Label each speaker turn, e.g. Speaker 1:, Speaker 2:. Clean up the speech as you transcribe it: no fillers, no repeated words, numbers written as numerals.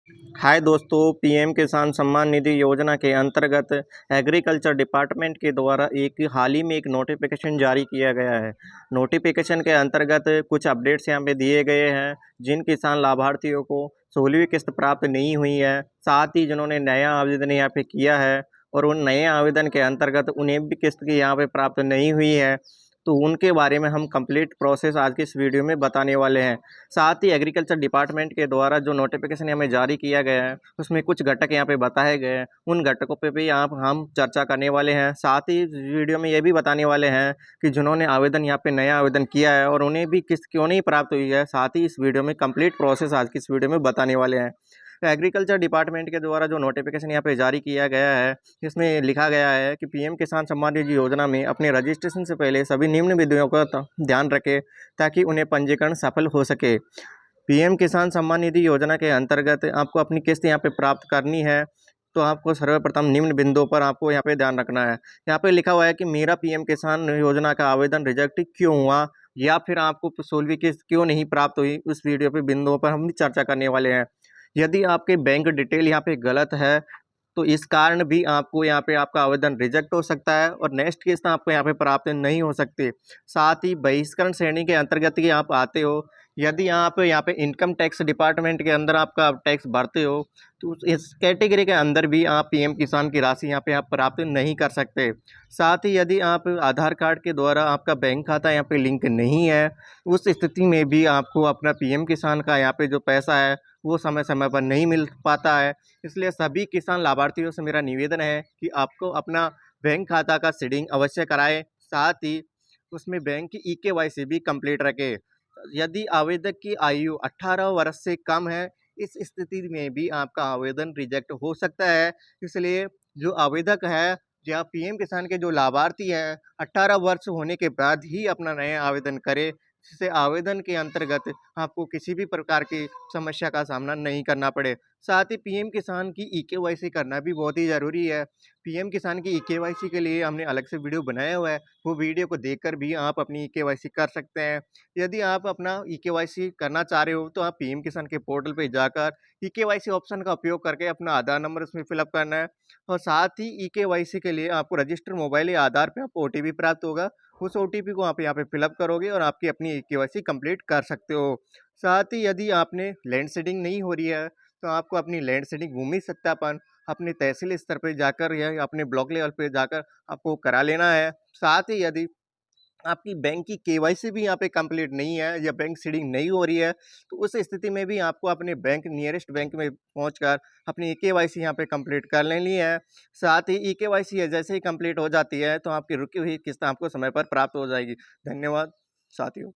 Speaker 1: हाय दोस्तों, पीएम किसान सम्मान निधि योजना के अंतर्गत एग्रीकल्चर डिपार्टमेंट के द्वारा एक हाल ही में एक नोटिफिकेशन जारी किया गया है। नोटिफिकेशन के अंतर्गत कुछ अपडेट्स यहाँ पे दिए गए हैं। जिन किसान लाभार्थियों को 16वीं किस्त प्राप्त नहीं हुई है, साथ ही जिन्होंने नया आवेदन यहाँ पे किया है और उन नए आवेदन के अंतर्गत उन्हें भी किस्त की यहाँ पे प्राप्त नहीं हुई है, तो उनके बारे में हम कंप्लीट प्रोसेस आज की इस वीडियो में बताने वाले हैं। साथ ही एग्रीकल्चर डिपार्टमेंट के द्वारा जो नोटिफिकेशन हमें जारी किया गया है, उसमें कुछ घटक यहाँ पे बताए गए हैं। उन घटकों पे भी यहाँ हम चर्चा करने वाले हैं। साथ ही इस वीडियो में ये भी बताने वाले हैं कि जिन्होंने आवेदन यहाँ पे नया आवेदन किया है और उन्हें भी किस्त क्यों नहीं प्राप्त हुई है, साथ ही इस वीडियो में कंप्लीट प्रोसेस आज की इस वीडियो में बताने वाले हैं। एग्रीकल्चर डिपार्टमेंट के द्वारा जो नोटिफिकेशन यहाँ पे जारी किया गया है, इसमें लिखा गया है कि पीएम किसान सम्मान निधि योजना में अपने रजिस्ट्रेशन से पहले सभी निम्न विधियों का ध्यान रखें ताकि उन्हें पंजीकरण सफल हो सके। पीएम किसान सम्मान निधि योजना के अंतर्गत आपको अपनी किस्त यहाँ पे प्राप्त करनी है, तो आपको सर्वप्रथम निम्न बिंदुओं पर आपको यहाँ पे ध्यान रखना है। यहाँ पे लिखा हुआ है कि मेरा पीएम किसान योजना का आवेदन रिजेक्ट क्यों हुआ, या फिर आपको 16वीं किस्त क्यों नहीं प्राप्त हुई। उस वीडियो पे बिंदुओं पर हम चर्चा करने वाले हैं। यदि आपके बैंक डिटेल यहाँ पे गलत है, तो इस कारण भी आपको यहाँ पे आपका आवेदन रिजेक्ट हो सकता है और नेक्स्ट किस्त आपको यहाँ पे प्राप्त नहीं हो सकती। साथ ही बहिष्करण श्रेणी के अंतर्गत ही आप आते हो। यदि आप यहाँ पे इनकम टैक्स डिपार्टमेंट के अंदर आपका टैक्स भरते हो, तो इस कैटेगरी के अंदर भी आप पीएम किसान की राशि यहाँ पे आप प्राप्त नहीं कर सकते। साथ ही यदि आप आधार कार्ड के द्वारा आपका बैंक खाता यहाँ पे लिंक नहीं है, उस स्थिति में भी आपको अपना पीएम किसान का यहाँ पे जो पैसा है वो समय समय पर नहीं मिल पाता है। इसलिए सभी किसान लाभार्थियों से मेरा निवेदन है कि आपको अपना बैंक खाता का सीडिंग अवश्य कराएं। साथ ही उसमें बैंक की ईकेवाईसी भी कंप्लीट रखें। यदि आवेदक की आयु 18 वर्ष से कम है, इस स्थिति में भी आपका आवेदन रिजेक्ट हो सकता है। इसलिए जो आवेदक है या पीएम किसान के जो लाभार्थी हैं, 18 वर्ष होने के बाद ही अपना नया आवेदन करें, जिससे आवेदन के अंतर्गत आपको किसी भी प्रकार की समस्या का सामना नहीं करना पड़े। साथ ही पीएम किसान की ईकेवाईसी करना भी बहुत ही ज़रूरी है। पीएम किसान की ईकेवाईसी के लिए हमने अलग से वीडियो बनाया हुआ है, वो वीडियो को देखकर भी आप अपनी ईकेवाईसी कर सकते हैं। यदि आप अपना ईकेवाईसी करना चाह रहे हो, तो आप पीएम किसान के पोर्टल पे जाकर ईकेवाईसी ऑप्शन का उपयोग करके अपना आधार नंबर उसमें फिलअप करना है और साथ ही ईकेवाईसी के लिए आपको रजिस्टर मोबाइल या आधार पे आपको ओटीपी प्राप्त होगा। उस ओटीपी को आप यहाँ पे फिलअप करोगे और आपकी अपनी केवाईसी कंप्लीट कर सकते हो। साथ ही यदि आपने लैंड सीडिंग नहीं हो रही है, तो आपको अपनी लैंड सीडिंग भूमि सत्यापन अपने तहसील स्तर पे जाकर या अपने ब्लॉक लेवल पे जाकर आपको करा लेना है। साथ ही यदि आपकी बैंक की केवाईसी भी यहाँ पे कंप्लीट नहीं है या बैंक सीडिंग नहीं हो रही है, तो उस स्थिति में भी आपको अपने बैंक नियरेस्ट बैंक में पहुंचकर अपनी केवाईसी यहाँ पे कंप्लीट कर लेनी है। साथ ही केवाईसी जैसे ही कंप्लीट हो जाती है, तो आपकी रुकी हुई किस्त आपको समय पर प्राप्त हो जाएगी। धन्यवाद साथियों।